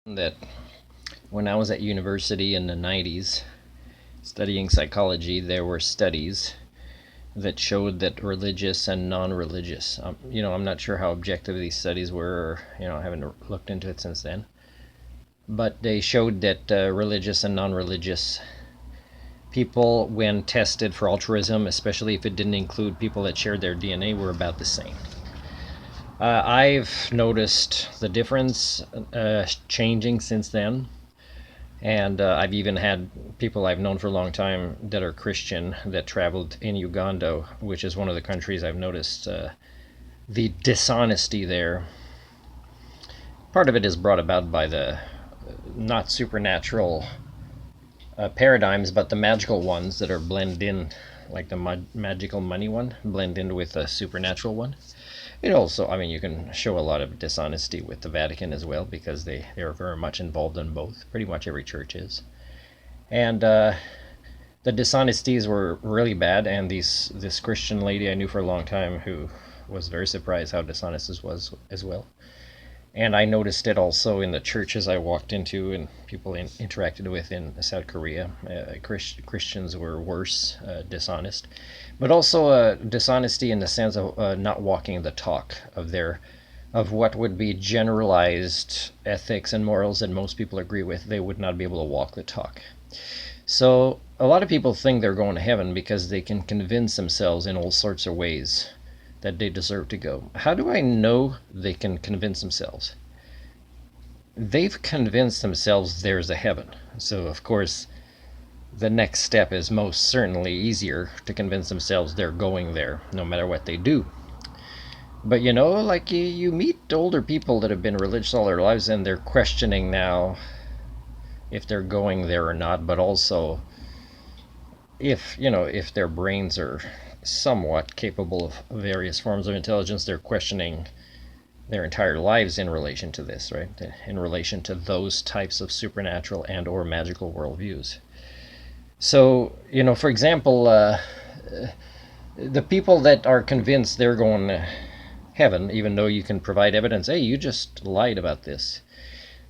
That when I was at university in the 90s studying psychology, there were studies that showed that religious and non-religious, I'm not sure how objective these studies were, I haven't looked into it since then, but they showed that religious and non-religious people, when tested for altruism, especially if it didn't include people that shared their DNA, were about the same. I've noticed the difference changing since then. And I've even had people I've known for a long time that are Christian that traveled in Uganda, which is one of the countries I've noticed the dishonesty there. Part of it is brought about by the not supernatural paradigms, but the magical ones that are blend in, like the magical money one, blend in with the supernatural one. It also, you can show a lot of dishonesty with the Vatican as well, because they are very much involved in both. Pretty much every church is. And the dishonesties were really bad, and this Christian lady I knew for a long time who was very surprised how dishonest this was as well. And I noticed it also in the churches I walked into and people interacted with in South Korea. Christians were worse, dishonest, but also dishonesty in the sense of not walking the talk of what would be generalized ethics and morals that most people agree with. They would not be able to walk the talk. So a lot of people think they're going to heaven because they can convince themselves in all sorts of ways that they deserve to go. How do I know they can convince themselves? They've convinced themselves there's a heaven. So, of course, the next step is most certainly easier to convince themselves they're going there, no matter what they do. But like you meet older people that have been religious all their lives and they're questioning now if they're going there or not, but also if their brains are somewhat capable of various forms of intelligence, they're questioning their entire lives in relation to this, right? In relation to those types of supernatural and or magical worldviews. So, for example, the people that are convinced they're going to heaven, even though you can provide evidence, hey, you just lied about this.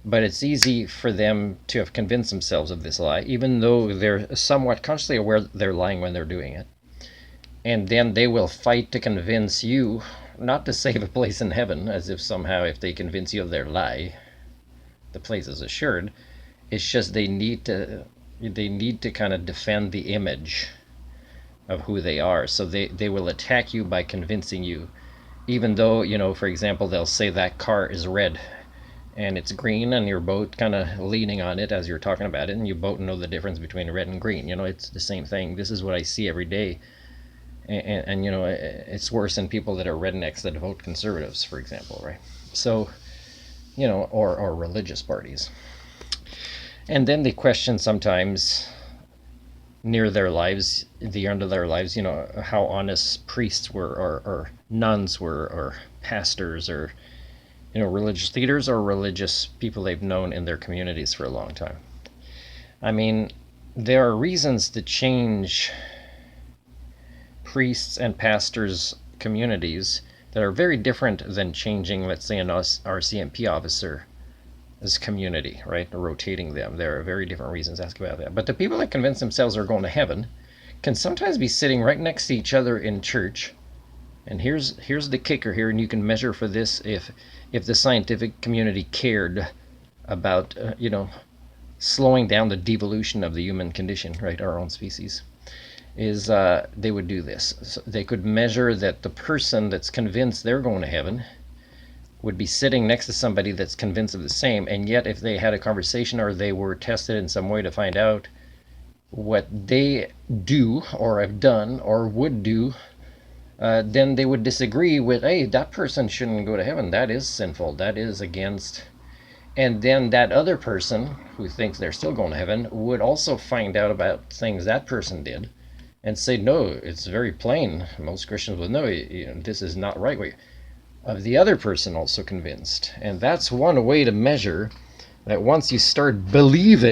But it's easy for them to have convinced themselves of this lie, even though they're somewhat consciously aware that they're lying when they're doing it. And then they will fight to convince you not to save a place in heaven, as if somehow if they convince you of their lie, the place is assured. It's just they need to kind of defend the image of who they are. So they will attack you by convincing you, even though, for example, they'll say that car is red and it's green and you're both kind of leaning on it as you're talking about it, and you both know the difference between red and green. It's the same thing. This is what I see every day. And it's worse in people that are rednecks that vote conservatives, for example, right? So, or religious parties. And then they question sometimes near their lives, the end of their lives, how honest priests were, or nuns were, or pastors, or religious leaders, or religious people they've known in their communities for a long time. There are reasons to change priests and pastors' communities that are very different than changing, let's say, an RCMP officer's community, right? Rotating them. There are very different reasons to ask about that. But the people that convince themselves are going to heaven can sometimes be sitting right next to each other in church. And here's the kicker here, and you can measure for this if the scientific community cared about, slowing down the devolution of the human condition, right? Our own species. Is they would do this. So they could measure that the person that's convinced they're going to heaven would be sitting next to somebody that's convinced of the same, and yet if they had a conversation or they were tested in some way to find out what they do or have done or would do, then they would disagree with, hey, that person shouldn't go to heaven. That is sinful. That is against. And then that other person who thinks they're still going to heaven would also find out about things that person did and say, no, it's very plain. Most Christians would know, this is not right. Of the other person also convinced. And that's one way to measure that once you start believing